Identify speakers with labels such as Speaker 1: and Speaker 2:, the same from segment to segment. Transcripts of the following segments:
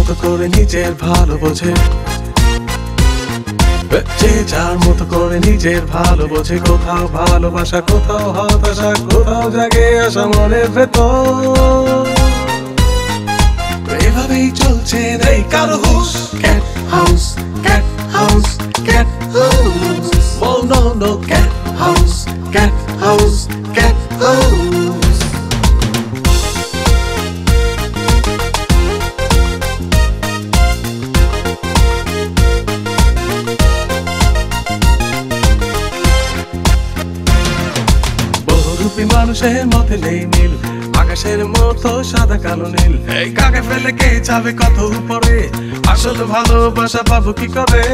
Speaker 1: মতো করে নিজের ভালো বোঝে, যে যার মতো করে নিজের ভালো বোঝে। কোথাও ভালোবাসা, কোথাও হতাশা, কোথাও জাগে আশা মনের ভেতর। এভাবেই চলছে নেই কারো হুঁশ। Cat house, cat house, cat house. Oh no no, cat house, cat house, cat house. বহুরূপী মানুষের মধ্যে নেই মিল, আকাশের মতো সাদা কালো নীল। এই কাকে ফেলে কে যাবে কত উপরে, আসল ভালোবাসা পাবো কি করে?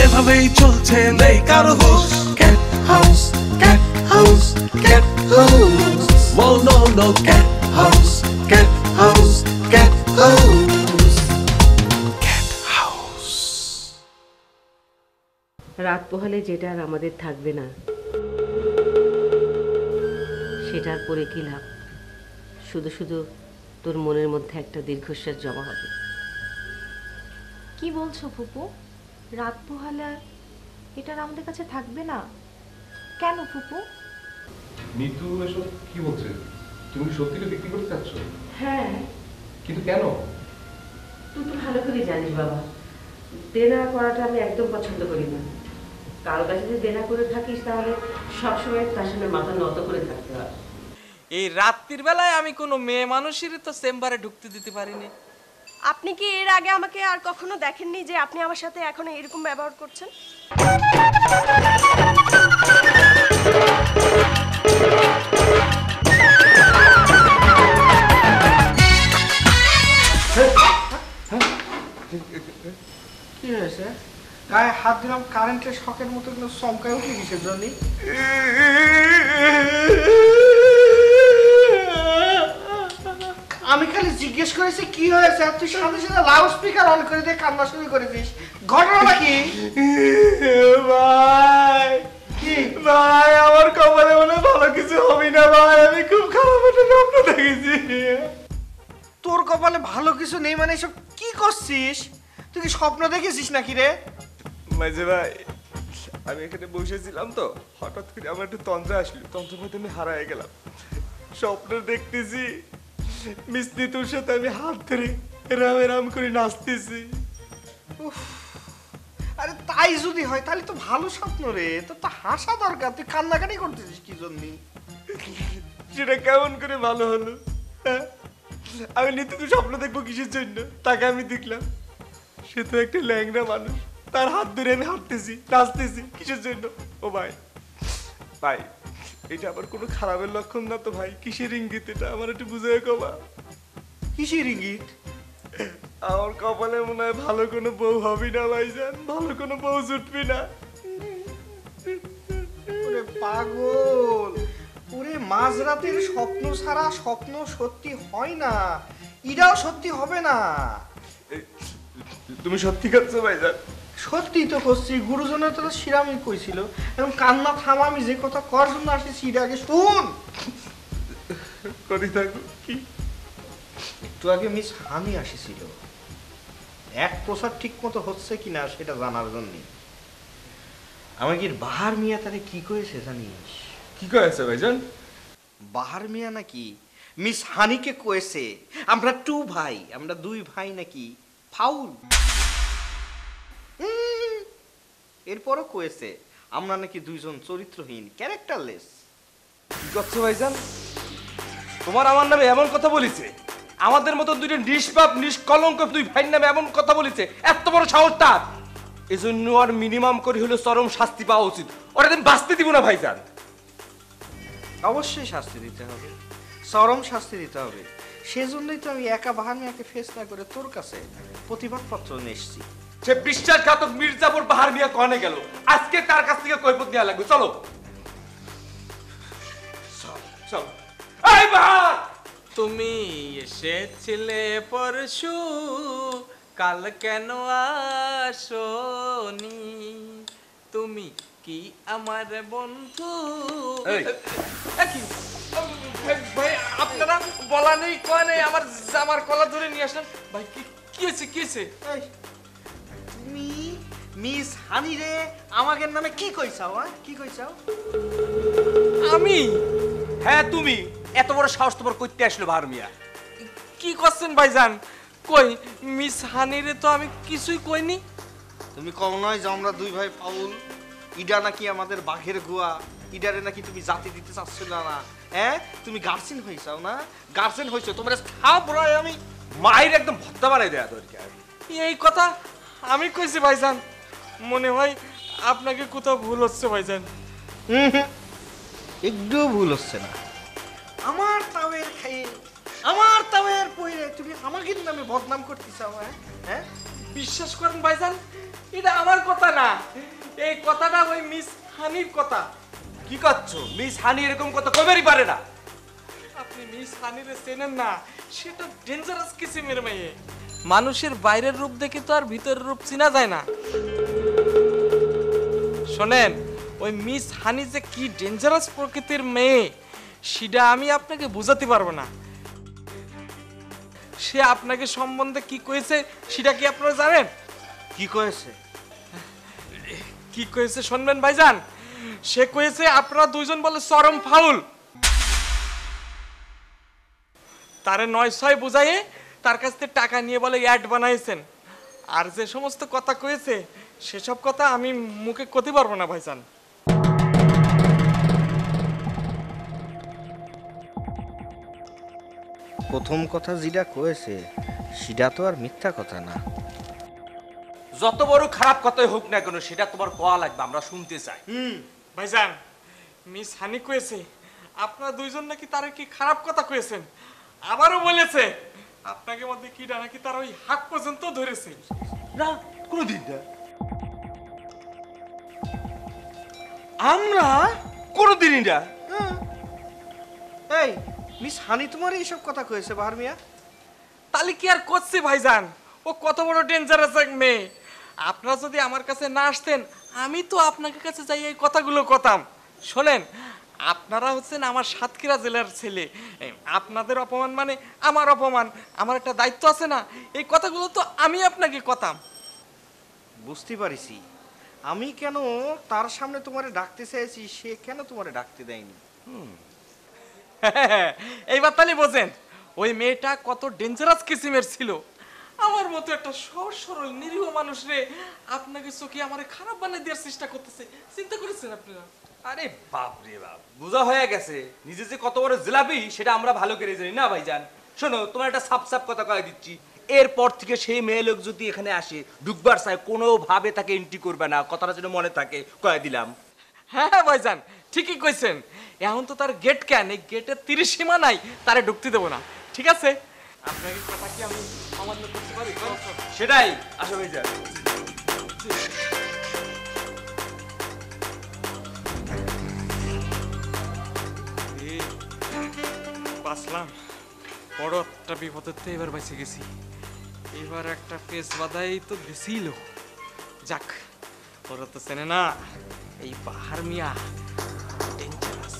Speaker 1: এভাবেই চলছে নেই কারো হুঁশ। Cat house, cat house, cat house. Oh no no, cat house, cat house, cat house, cat house.
Speaker 2: রাত পোহালে যেটা আর আমাদের থাকবে না, সেটার পরে কি লাভ? শুধু শুধু তোর মনের মধ্যে একটা দীর্ঘশ্বাস জমা হবে।
Speaker 3: কি বলছো ফুপু? রাত পোহালে এটা আর আমাদের কাছে থাকবে না কেন ফুপু?
Speaker 4: নিতু এসব কি বলছে? তুমি সত্যিটা বিক্রি করতে চাচ্ছ?
Speaker 2: হ্যাঁ,
Speaker 4: কিন্তু কেন?
Speaker 2: তুই তো ভালো করে জানিস বাবা, দেনা করাটা আমি একদম পছন্দ করি না। কারো কাছে যদি দেনা করে থাকিস তাহলে সবসময় তার সামনে মাথা নত করে থাকতে হয়।
Speaker 5: এই রাত্রির বেলায় আমি কোনো মেয়ে মানুষেরই তো চেম্বারে ঢুকতে দিতে পারিনি।
Speaker 3: আপনি কি এর আগে আমাকে আর কখনো দেখেননি যে আপনি আমার সাথে এখন এরকম ব্যবহার করছেন?
Speaker 6: কি হয়েছে? গায়ে হাত দিলাম, কারেন্টের শকের মতো চমকায় উঠে কিসের জন্য? আমি খালি জিজ্ঞেস করেছি কি হয়েছে, আর তুই সাথে সাথে লাউড স্পিকার অন করে দিয়ে কান্না শুরু করে দিস। ঘটনাটা কি? ভাই কি ভাই, আমার কপালে মনে ভালো কিছু হবে না ভাই, আমি খুব খারাপ একটা স্বপ্ন দেখেছি। তোর কপালে ভালো কিছু নেই মানে এসব কি করছিস? তুই কি স্বপ্ন দেখেছিস নাকি রে?
Speaker 7: মাঝে ভাই, আমি এখানে বসেছিলাম তো, হঠাৎ করে আমার একটু তন্দ্রা আসলো, তন্দ্রের মধ্যে আমি হারায় গেলাম। স্বপ্ন দেখতেছি মিষ্টি তোর সাথে আমি হাত ধরে এরাম এরাম করে নাচতেছি।
Speaker 6: আরে তাই যদি হয় তাহলে তো ভালো স্বপ্ন রে, তোর তো হাসা দরকার, তুই কান্নাকাটি করতেছিস কি জন্য?
Speaker 7: সেটা কেমন করে ভালো হলো? হ্যাঁ, আমি নিত্য স্বপ্ন দেখবো কিসের জন্য? তাকে আমি দেখলাম সে তো একটা ল্যাংড়া মানুষ, তার হাত ধরে আমি হাঁটতেছি নাচতেছি কিসের জন্য? ও ভাই, ভাই এটা আবার কোনো খারাপের লক্ষণ না তো ভাই? কিসের ইঙ্গিত এটা আমার একটু বুঝায় কবা।
Speaker 6: কিসের ইঙ্গিত?
Speaker 7: আমার কপালে মনে হয় ভালো কোনো বউ হবি না ভাইজান, ভালো কোনো বউ জুটবি না।
Speaker 6: ওরে পাগল, ওরে মাঝরাতের স্বপ্ন ছাড়া স্বপ্ন সত্যি হয় না, এটাও সত্যি হবে না।
Speaker 7: তুমি সত্যি করছো ভাইজান?
Speaker 6: সত্যি তো করছি, গুরুজনের তো শিরামি কইছিল। এখন কান্না থামা, আমি যে কথা কর জন্য আসছি এটা আগে শুন।
Speaker 7: করি থাকো। কি?
Speaker 6: একটু আগে মিস হানি আসিছিল, এক প্রসাদ ঠিক মতো হচ্ছে কিনা সেটা জানার জন্য। আমাকে বাহার মিয়া তারে কি কয়েছে জানিস?
Speaker 7: কি কয়েছে ভাইজান?
Speaker 6: বাহার মিয়া নাকি মিস হানিকে কয়েছে আমরা টু ভাই, আমরা দুই ভাই নাকি ফাউল। এরপরও কয়েছে আমরা নাকি দুইজন চরিত্রহীন, ক্যারেক্টারলেস।
Speaker 7: কি করছো ভাইজান? তোমার আমার নামে এমন কথা বলিছে? আমাদের মতো দুইটা নিষ্পাপ নিষ্কলঙ্ক দুই ভাইয়ের নামে এমন কথা বলিছে? এত বড় সাহস তার! এজন্য আর মিনিমাম করে হলো চরম শাস্তি পাওয়া উচিত। ওরা দিন বাঁচতে দিব না ভাইজান।
Speaker 6: অবশ্যই শাস্তি দিতে হবে, চরম শাস্তি দিতে হবে। সেজন্যই তো আমি একা বাহার মিয়াকে ফেস না করে তোর কাছে প্রতিবাদপত্র নিয়ে এসেছি।
Speaker 7: সে বিশ্বাসঘাতক মির্জাপুর বাহার মিয়া কনে গেল, আজকে তার কাছ থেকে কৈফিয়ত নেওয়া লাগবে। চলো চলো। এই বাহার,
Speaker 5: তুমি এসেছিলে পরশু, কাল কেন আসোনি? তুমি কি আমার বন্ধু
Speaker 7: এই।
Speaker 5: কি ভাই আপনারা বলা নেই কয় নেই আমার জামার কলা ধরে নিয়ে আসলেন ভাই কি কি হয়েছে কি হয়েছে
Speaker 6: এই, তুমি মিস হানি রে আমাদের নামে কি কইছাও? কি কইছাও?
Speaker 5: আমি
Speaker 7: হ্যাঁ তুমি এত বড় সাহস তোমার করতে আসলো বাহার মিয়া?
Speaker 5: কি করছেন ভাইজান কই মিস হানিরে তো আমি কিছুই কইনি
Speaker 6: তুমি কম নয় যে আমরা দুই ভাই পাউল, ইডা নাকি আমাদের বাঘের গুয়া, ইডারে নাকি তুমি জাতি দিতে চাচ্ছিল না। হ্যাঁ, তুমি গার্জেন হইছাও না? গার্জেন হইছো, তোমার থাপড়ায় আমি
Speaker 7: মায়ের একদম ভত্তা বানাই দেয়া দরকার।
Speaker 5: এই কথা আমি কইছি ভাইজান মনে হয় আপনাকে কোথাও ভুল হচ্ছে ভাইজান
Speaker 6: একটু ভুল হচ্ছে না। আমার তাওয়ের খাইয়ে, আমার তাওয়ের পইরে তুমি আমাকে নামে বদনাম করতে চাও? হ্যাঁ,
Speaker 5: বিশ্বাস করেন ভাইজান এটা আমার কথা না, এই কথাটা ওই মিস হানির কথা।
Speaker 7: কি করছো? মিস হানি এরকম কথা কবেরই পারে না।
Speaker 5: আপনি মিস হানিরে চেনেন না, সেটা ডেঞ্জারাস কিসিমের মেয়ে। মানুষের বাইরের রূপ দেখে তো আর ভিতরের রূপ চেনা যায় না। শোনেন, ওই মিস হানি যে কি ডেঞ্জারাস প্রকৃতির মেয়ে সেটা আমি আপনাকে বোঝাতে পারবো না। সে আপনাকে সম্বন্ধে কি কয়েছে সেটা কি আপনারা জানেন?
Speaker 6: কি কয়েছে?
Speaker 5: কি কয়েছে শুনবেন ভাইজান? সে কয়েছে আপনারা দুইজন বলে চরম ফাউল। তারে ৯-৬ বুঝাইয়ে তার কাছ থেকে টাকা নিয়ে বলে অ্যাড বানাইছেন। আর যে সমস্ত কথা কয়েছে সেসব কথা আমি মুখে কইতে পারবো না ভাইজান।
Speaker 6: প্রথম কথা যেটা কয়েছে সেটা তো আর মিথ্যা কথা না।
Speaker 7: যত বড় খারাপ কথাই হোক না কেন সেটা তোমার কোয়া লাগবে, আমরা শুনতে চাই।
Speaker 5: ভাইজান, মিস হানি কয়েছে আপনারা দুইজন নাকি তার কি খারাপ কথা কয়েছেন। আবারও বলেছে আপনাকে মধ্যে কি নাকি তার ওই হাত পর্যন্ত ধরেছে।
Speaker 7: না, কোনোদিন না।
Speaker 6: আমরা
Speaker 7: কোনোদিনই না।
Speaker 6: এই মিস হানি তোমার এইসব কথা কয়েছে বাহার মিয়া?
Speaker 5: তাহলে কি আর করছে ভাইজান? ও কত বড় ডেঞ্জারাস এক মেয়ে। আপনারা যদি আমার কাছে না আসতেন আমি তো আপনাকে কাছে যাই এই কথাগুলো কথাম। শোনেন, আপনারা হচ্ছেন আমার সাতক্ষীরা জেলার ছেলে, আপনাদের অপমান মানে আমার অপমান। আমার একটা দায়িত্ব আছে না? এই কথাগুলো তো আমি আপনাকে কথাম।
Speaker 6: বুঝতে পারিছি, আমি কেন তার সামনে তোমারে ডাকতে চাইছি, সে কেন তোমারে ডাকতে দেয়নি।
Speaker 5: এইবার তাহলে বোঝেন ওই মেয়েটা কত ডেঞ্জারাস কিসিমের ছিল। আমার মতো একটা সহজ সরল নিরীহ মানুষ রে আপনাকে চোখে আমার খারাপ বানিয়ে দেওয়ার চেষ্টা করতেছে। চিন্তা করেছেন আপনারা?
Speaker 7: আরে বাপ রে বাপ, বোঝা হয়ে গেছে নিজে যে কত বড় জিলাপি সেটা আমরা ভালো করে জানি না ভাইজান। শোনো, তোমার একটা সাপ সাপ কথা কয়ে দিচ্ছি, এরপর থেকে সেই মেয়ে লোক যদি এখানে আসে ঢুকবার চায় কোনোভাবে তাকে এন্ট্রি করবে না, কথাটা যেন মনে থাকে, কয়ে দিলাম।
Speaker 5: হ্যাঁ ভাইজান, ঠিকই কইছেন। এখন তো তার গেট কেন, এই গেটের ৩০ সীমা নাই, তারে ঢুকতে দেবো না। ঠিক আছে, আপনাকে কথা কি আমি অমান্য করতে পারি?
Speaker 7: সেটাই আসো ভাইজান।
Speaker 5: বাঁচলাম, বড় একটা বিপদের তো এবার বেঁচে গেছি। এবার একটা পেস বাধাই তো দিছিল। যাক, ওরা তো চেনে না এই বাহার মিয়া ডেঞ্জারাস।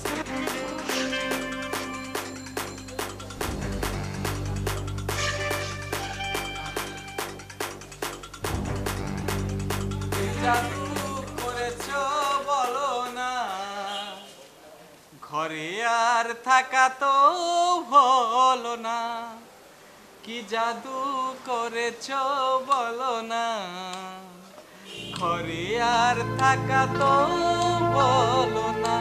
Speaker 5: জাদু করেছো বলো না, ঘরে আর থাকা তো হলো না। কি জাদু করেছো বলো না, ঘরে আর থাকা তো বলো না।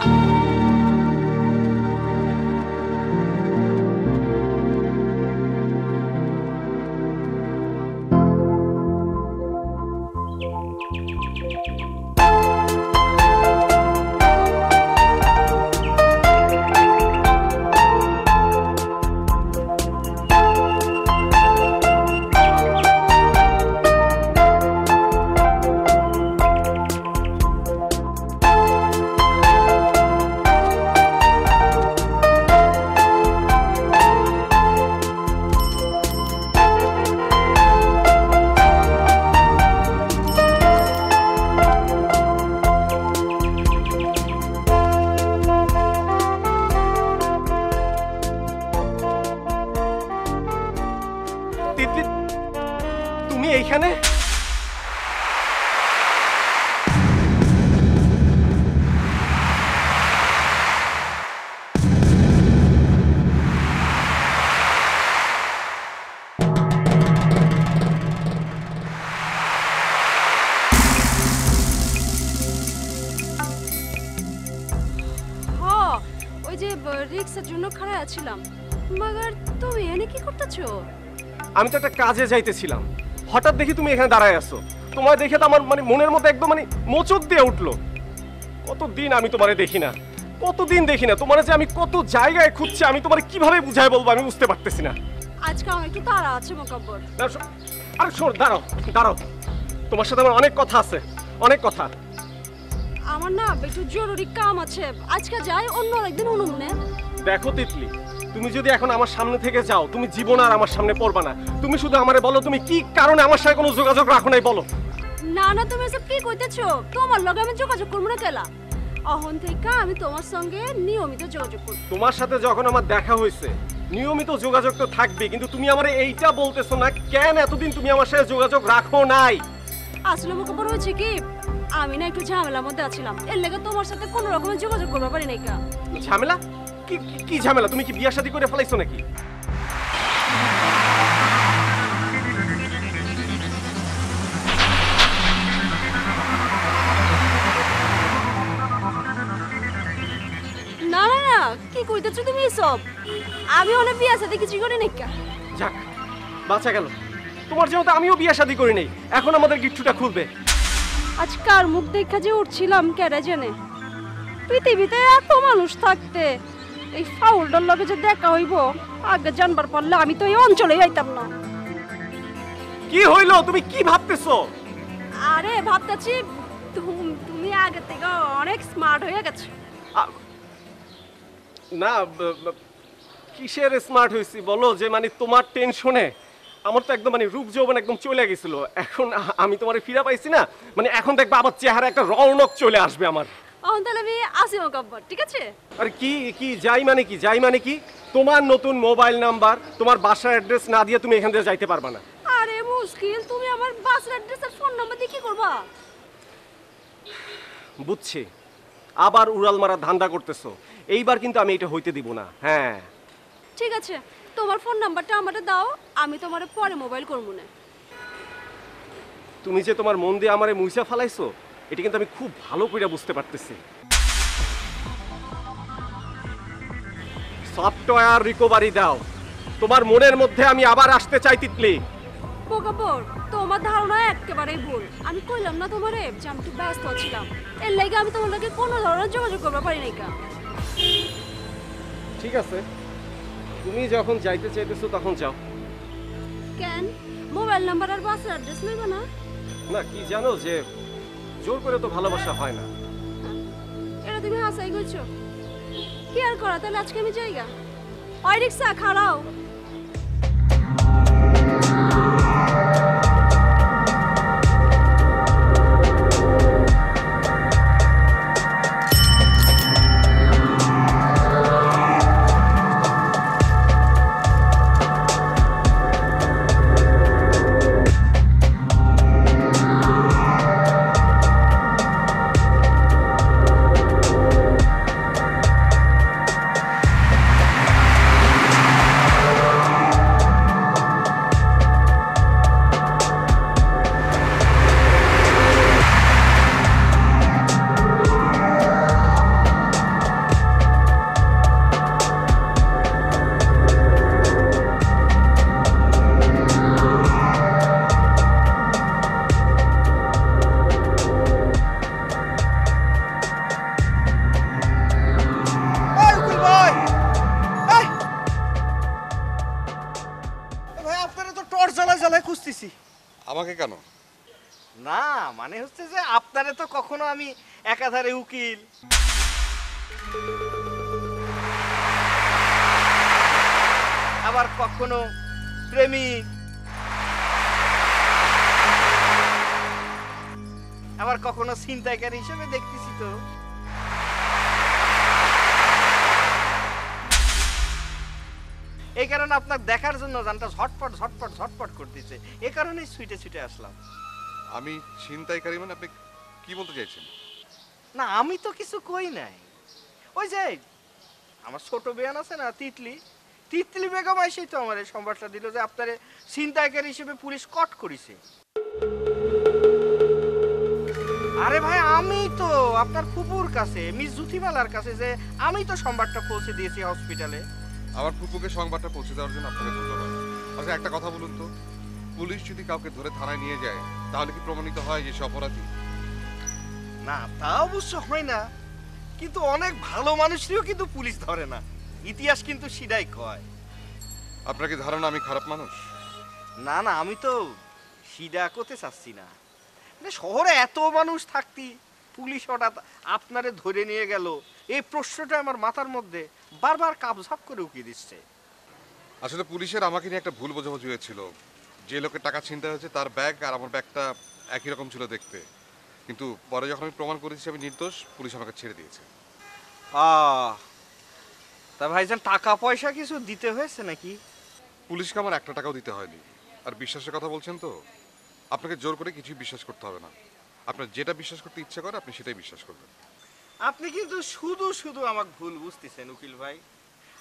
Speaker 8: এখানে?
Speaker 9: ওই যে রিক্সার জন্য খাড়া আছিলাম, মাগার তুমি এনে কি করতেছো?
Speaker 8: আমি তো একটা কাজে যাইতেছিলাম, হঠাৎ দেখি তুমি এখানে দাঁড়ায় আছো। তোমার দেখে তো আমার মানে মনের মধ্যে একদম মানে মোচক দিয়ে উঠলো। কতদিন আমি তোমারে দেখি না, কতদিন দেখি না তোমার, যে আমি কত জায়গায় খুঁজছি, আমি তোমারে কিভাবে বুঝাই বলবো আমি বুঝতে পারতেছি না।
Speaker 9: আজকে আমার একটু তাড়া আছে মোকাব্বর।
Speaker 8: আরে শোন, দাঁড়াও দাঁড়াও, তোমার সাথে আমার অনেক কথা আছে, অনেক কথা।
Speaker 9: আমার না একটু জরুরি কাম আছে, আজকে যাই, অন্য একদিন অনুম নে।
Speaker 8: দেখো তিতলি, তুমি যদি এখন আমার সামনে থেকে যাও, তুমি জীবন আর আমার সামনে পড়বা না। তুমি শুধু আমারে বলো তুমি কি কারণে আমার সাথে কোনো যোগাযোগ রাখো নাই, বলো।
Speaker 9: না না, তুমি এসব কি কইতেছো? তোমার লগে আমি যোগাযোগ করবো না কেলা? অহন থেকে আমি তোমার সঙ্গে নিয়মিত যোগাযোগ করব।
Speaker 8: তোমার সাথে যখন আমার দেখা হয়েছে, নিয়মিত যোগাযোগ তো থাকবে, কিন্তু তুমি আমারে এইটা বলতেছো না কেন এতদিন তুমি আমার সাথে যোগাযোগ রাখো নাই?
Speaker 9: আসলে মোকাব্বর হয়েছে কি, আমি না একটু ঝামেলার মধ্যে আছিলাম, এর লেগে তোমার সাথে কোনো রকমের যোগাযোগ করতে পারি নাই। কা
Speaker 8: ঝামেলা? কি কি ঝামেলা? তুমি কি বিয়া শাদী করে ফেলাইছো নাকি?
Speaker 9: না না না, কি কইতেছো তুমি এসব? আমি অনেক বিয়া সাথে কিছু করি নাই। কা
Speaker 8: যাক, বাঁচা গেল। তোমার যেহেতু আমিও বিয়া শাদী করি নাই, এখন আমাদের গিট্টুটা খুলবে।
Speaker 9: আজ কার মুখ দেখা যে উঠছিলাম কেডা জানে। পৃথিবীতে এত মানুষ থাকতে এই ফাউলটার লগে যে দেখা হইব, আগে জানবার পারলে আমি তো এই অঞ্চলে আইতাম না।
Speaker 8: কি হইলো? তুমি কি ভাবতেছো?
Speaker 9: আরে ভাবতাছি তুমি আগে থেকে অনেক স্মার্ট হয়ে গেছো।
Speaker 8: না, কিসের স্মার্ট হয়েছি বলো? যে মানে তোমার টেনশনে আমার তো একদম মানে রূপ যৌবন একদম চলে গেছিল। এখন আমি তোমারে ফিরা পাইছি না, মানে এখন দেখবা আমার চেহারা একটা রৌনক চলে আসবে আমার।
Speaker 9: এখন তাহলে আমি আসি মোকাব্বর, ঠিক আছে?
Speaker 8: আর কি কি যাই মানে কি, যাই মানে কি? তোমার নতুন মোবাইল নাম্বার, তোমার বাসার অ্যাড্রেস না দিয়ে তুমি এখান থেকে যাইতে পারবা না।
Speaker 9: আরে মুশকিল, তুমি আমার বাসার অ্যাড্রেস আর ফোন নাম্বার দিয়ে কি করবা?
Speaker 8: বুঝছি, আবার উড়াল মারা ধান্দা করতেছো। এইবার কিন্তু আমি এটা হইতে দিব না। হ্যাঁ
Speaker 9: ঠিক আছে, তোমার ফোন নাম্বারটা আমারে দাও, আমি তোমারে পরে মোবাইল করবো না।
Speaker 8: তুমি যে তোমার মন দিয়ে আমারে মুইসা ফালাইছো, এটা কিন্তু আমি খুব ভালো করে বুঝতে পারতেছি। সফটওয়্যার রিকভারি দাও, তোমার মনের মধ্যে আমি আবার আসতে চাই তিতলি।
Speaker 9: মোকাব্বর, তোমার ধারণা একেবারেই ভুল। আমি কইলাম না তোমারে যে আমি একটু ব্যস্ত ছিলাম, এর লাগে আমি তোমার লগে কোনো ধরনের যোগাযোগ করতে পারি নাই। কা
Speaker 8: ঠিক আছে, তুমি যখন যাইতে চাইতেছো তখন যাও।
Speaker 9: কেন মোবাইল নাম্বার আর বাসার অ্যাড্রেস লইবা না?
Speaker 8: না, কি জানো যে জোর করে তো ভালোবাসা হয় না।
Speaker 9: এটা তুমি হাসাই কইছো। কি আর করা, তাহলে আজকে আমি যাইগা। ওই রিক্সা খাড়াও।
Speaker 10: আমাকে কেন?
Speaker 6: না মানে হচ্ছে যে আপনারে তো কখনো আমি একাধারে উকিল, আবার কখনো প্রেমিক, আবার কখনো ছিনতাইকারী হিসেবে দেখতেছি। তো এই কারণে আপনার দেখার জন্য জানটা ঝটপট ঝটপট ঝটপট করতেছে, এই কারণেই ছুটে ছুটে আসলাম।
Speaker 10: আমি ছিনতাইকারী মানে আপনি কি বলতে চাইছেন?
Speaker 6: না আমি তো কিছু কই নাই, ওই যে আমার ছোট বেয়ান আছে না তিতলি, তিতলি বেগম এসেই তো আমার এই সংবাদটা দিল যে আপনার ছিনতাইকারী হিসেবে পুলিশ কট করেছে। আরে ভাই আমি তো আপনার ফুপুর কাছে মিস জুথিমালার কাছে যে আমি তো সংবাদটা পৌঁছে দিয়েছি হসপিটালে।
Speaker 10: আমার ফুপুকে সংবাদটা পৌঁছে দেওয়ার জন্য আপনাকে ধন্যবাদ। আচ্ছা একটা কথা বলুন তো, পুলিশ যদি কাউকে ধরে থানায় নিয়ে যায় তাহলে কি প্রমাণিত হয় যে সে অপরাধী?
Speaker 6: না তা অবশ্য হয় না, কিন্তু অনেক ভালো মানুষটিও কিন্তু পুলিশ ধরে না, ইতিহাস কিন্তু সেটাই কয়।
Speaker 10: আপনার কি ধারণা আমি খারাপ মানুষ?
Speaker 6: না না আমি তো সিডা করতে চাচ্ছি না, শহরে এত মানুষ থাকতি পুলিশ হঠাৎ আপনারে ধরে নিয়ে গেল, এই প্রশ্নটা আমার মাথার মধ্যে বারবার কাপঝাপ করে উকিয়ে দিচ্ছে।
Speaker 10: আসলে পুলিশের আমাকে নিয়ে একটা ভুল বোঝাবুঝি হয়েছিল। যে লোকের টাকা ছিনতাই হয়েছে তার ব্যাগ আর আমার ব্যাগটা একই রকম ছিল দেখতে, কিন্তু পরে যখন আমি প্রমাণ করেছি আমি নির্দোষ, পুলিশ আমাকে ছেড়ে দিয়েছে।
Speaker 6: তা ভাইজান টাকা পয়সা কিছু দিতে হয়েছে নাকি?
Speaker 10: পুলিশকে আমার একটা টাকাও দিতে হয়নি। আর বিশ্বাসের কথা বলছেন তো, আপনাকে জোর করে কিছুই বিশ্বাস করতে হবে না। আপনার যেটা বিশ্বাস করতে ইচ্ছা করে আপনি সেটাই বিশ্বাস করবেন।
Speaker 6: আপনি কিন্তু শুধু শুধু আমাকে ভুল বুঝতেছেন উকিল ভাই।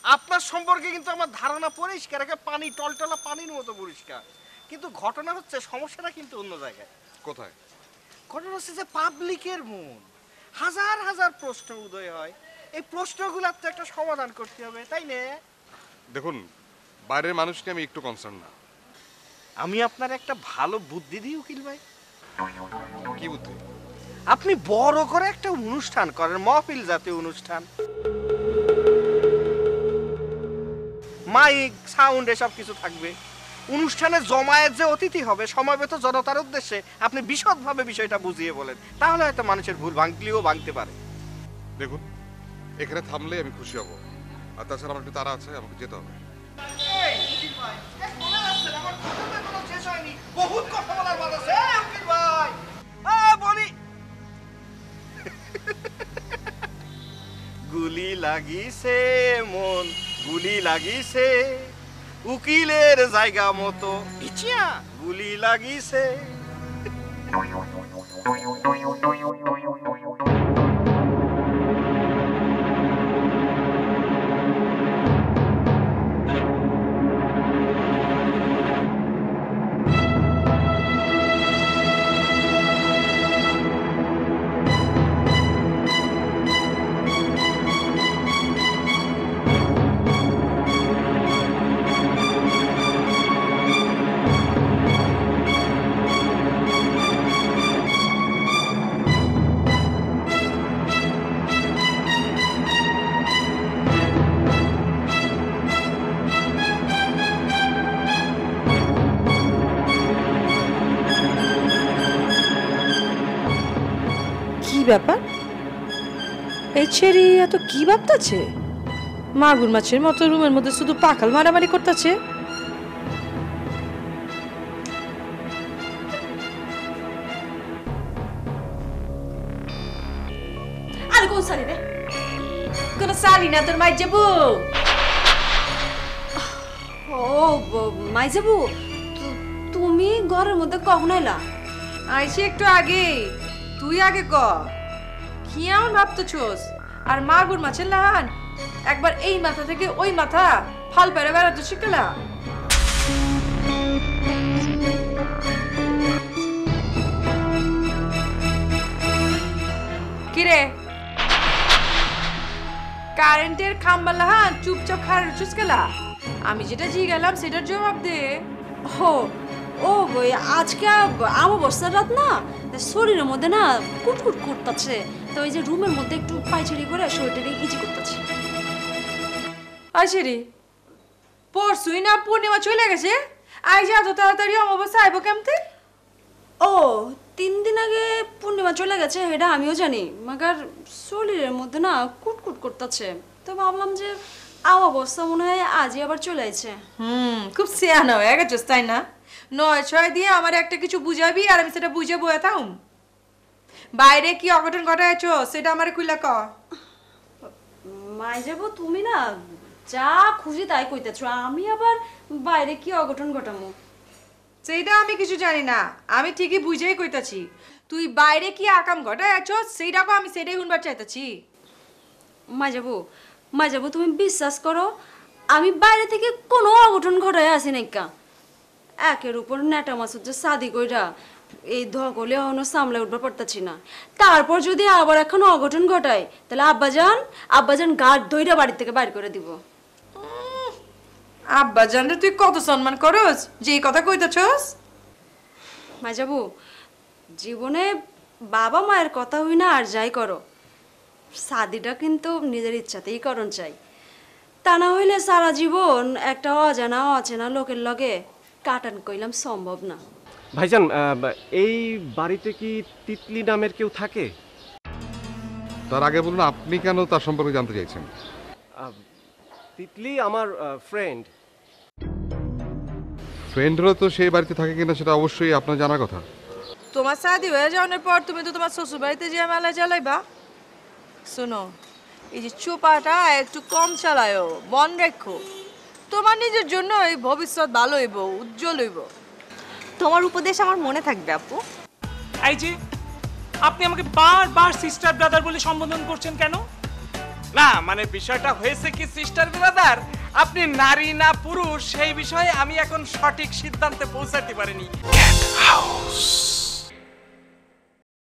Speaker 6: আপনার সম্পর্কে কিন্তু আমার ধারণা পরিষ্কার, একে পানি টলটলা পানির মতো পরিষ্কার, কিন্তু ঘটনা হচ্ছে সমস্যাটা কিন্তু অন্য জায়গায়।
Speaker 10: কোথায়?
Speaker 6: ঘটনা হচ্ছে যে পাবলিকের মন হাজার হাজার প্রশ্ন উদয় হয়, এই প্রশ্নগুলোর তো একটা সমাধান করতে হবে, তাই না?
Speaker 10: দেখুন, বাইরের মানুষকে আমি একটু কনসার্ন না।
Speaker 6: আমি আপনার একটা ভালো বুদ্ধি দিই উকিল ভাই।
Speaker 10: কি বুদ্ধি?
Speaker 6: আপনি বড় করে একটা অনুষ্ঠান করেন, মহফিল জাতীয় অনুষ্ঠান, মাইক সাউন্ড এসব কিছু থাকবে। অনুষ্ঠানে জমায়েত যে অতিথি হবে সমবেত জনতার উদ্দেশ্যে আপনি বিশদভাবে বিষয়টা বুঝিয়ে বলেন, তাহলে হয়তো মানুষের ভুল ভাঙলেও ভাঙতে পারে।
Speaker 10: দেখুন, এখানে থামলে আমি খুশি হব, আর তাছাড়া আমার একটু তাড়া আছে, আমাকে যেতে হবে।
Speaker 6: বহুত কথা বলার বাদ আছে উকিল ভাই। বলি গুলি লাগিছে মন, গুলি লাগিছে উকিলের জায়গা মতো, ইচ্ছা গুলি লাগিছে।
Speaker 11: ব্যাপার, এই ছেড়ি এত কি ভাবতেছে? মাগুর মাছের মতো রুমের মধ্যে শুধু পাখাল মারামারি করতেছে।
Speaker 9: আরে কোন সারি রে? কোন সারি না তোর মাই যাবো। ও মাই যাবো, তুমি ঘরের মধ্যে কখন এলা?
Speaker 11: আইসি একটু আগে, তুই আগে ক কি এমন ভাবতেছোস? আর মাগুর মাছের লাহান একবার এই মাথা থেকে ওই মাথা ফাল পেরে বেড়াতে শিখলা। কিরে কারেন্টের খাম্বা লাহান চুপচাপ খাড়া চুসকেলা? আমি যেটা জি গেলাম সেটার জবাব দে।
Speaker 9: ও বই আজকে অমাবস্যার রাত না, শরীরের মধ্যে না কুটকুট করতেছে, তো ওই যে রুমের মধ্যে একটু পায়চারি করে শরীরটাকে ইজি করতেছে।
Speaker 11: আইসিরি পরশুই না পূর্ণিমা চলে গেছে, আইসি এত তাড়াতাড়ি অমাবস্যা আইব কেমতে?
Speaker 9: ও 3 দিন আগে পূর্ণিমা চলে গেছে, এটা আমিও জানি, মাগার শরীরের মধ্যে না কুটকুট করতেছে, তো ভাবলাম যে অমাবস্যা মনে হয় আজই আবার চলে আইছে।
Speaker 11: খুব সিয়ানা হয়ে গেছিস তাই না? 9-6 দিয়ে আমার একটা কিছু বুঝাবি আর আমি সেটা বুঝে বয়াতাম। বাইরে কি অঘটন ঘটাইছো সেটা আমারে কইলা ক।
Speaker 9: মাই যাব তুমি না যা খুশি তাই কইতেছ, আমি আবার বাইরে কি অঘটন ঘটামো?
Speaker 11: সেইটা আমি কিছু জানি না, আমি ঠিকই বুঝেই কইতাছি। তুই বাইরে কি আকাম ঘটায় আছো সেইটাকে আমি সেটাই শুনবার চাইতাছি।
Speaker 9: মাইজাবু তুমি বিশ্বাস করো, আমি বাইরে থেকে কোনো অঘটন ঘটায় আসি নাইকা। একের উপর নেটা মাসুদ যে শাদি কইরা এই ধকলে এখনো সামলে উঠবার পারতাছি না, তারপর যদি আবার এখন অঘটন ঘটায় তাহলে আব্বাজান গাড় ধইরা বাড়ি থেকে বাইর করে দিব।
Speaker 11: আব্বা জানলে তুই কত সম্মান করস যে এই কথা কইতাছস?
Speaker 9: মাইজাবু, জীবনে বাবা মায়ের কথা হই না আর যাই করো, শাদিটা কিন্তু নিজের ইচ্ছাতেই করণ চাই। তা না হইলে সারা জীবন একটা অচেনা লোকের লগে কাটান কইলাম সম্ভব না।
Speaker 8: ভাইজান, এই বাড়িতে কি তিতলি নামের কেউ থাকে?
Speaker 10: তার আগে বলুন আপনি কেন তার সম্পর্কে জানতে চাইছেন?
Speaker 8: তিতলি আমার ফ্রেন্ড।
Speaker 10: ফ্রেন্ড হলে তো সেই বাড়িতে থাকে কিনা সেটা অবশ্যই আপনার জানার কথা।
Speaker 11: তোমার শাদি হয়ে যাওয়ার পর তুমি তো তোমার শ্বশুর বাড়িতে যে মেলা চালাইবা। শোনো, এই যে চোপাটা একটু কম চালায়ও, মন রেখো। তোমার নিজের জন্য এই ভবিষ্যৎ ভালো হইব, উজ্জ্বল হইব।
Speaker 3: তোমার উপদেশ আমার মনে থাকবে আপু।
Speaker 12: এই যে আপনি আমাকে বারবার সিস্টার ব্রাদার বলে সম্বোধন করছেন কেন?
Speaker 5: না মানে বিষয়টা হয়েছে কি সিস্টার ব্রাদার, আপনি নারী না পুরুষ সেই বিষয়ে আমি এখন সঠিক সিদ্ধান্তে পৌঁছাতে পারিনি।
Speaker 1: House.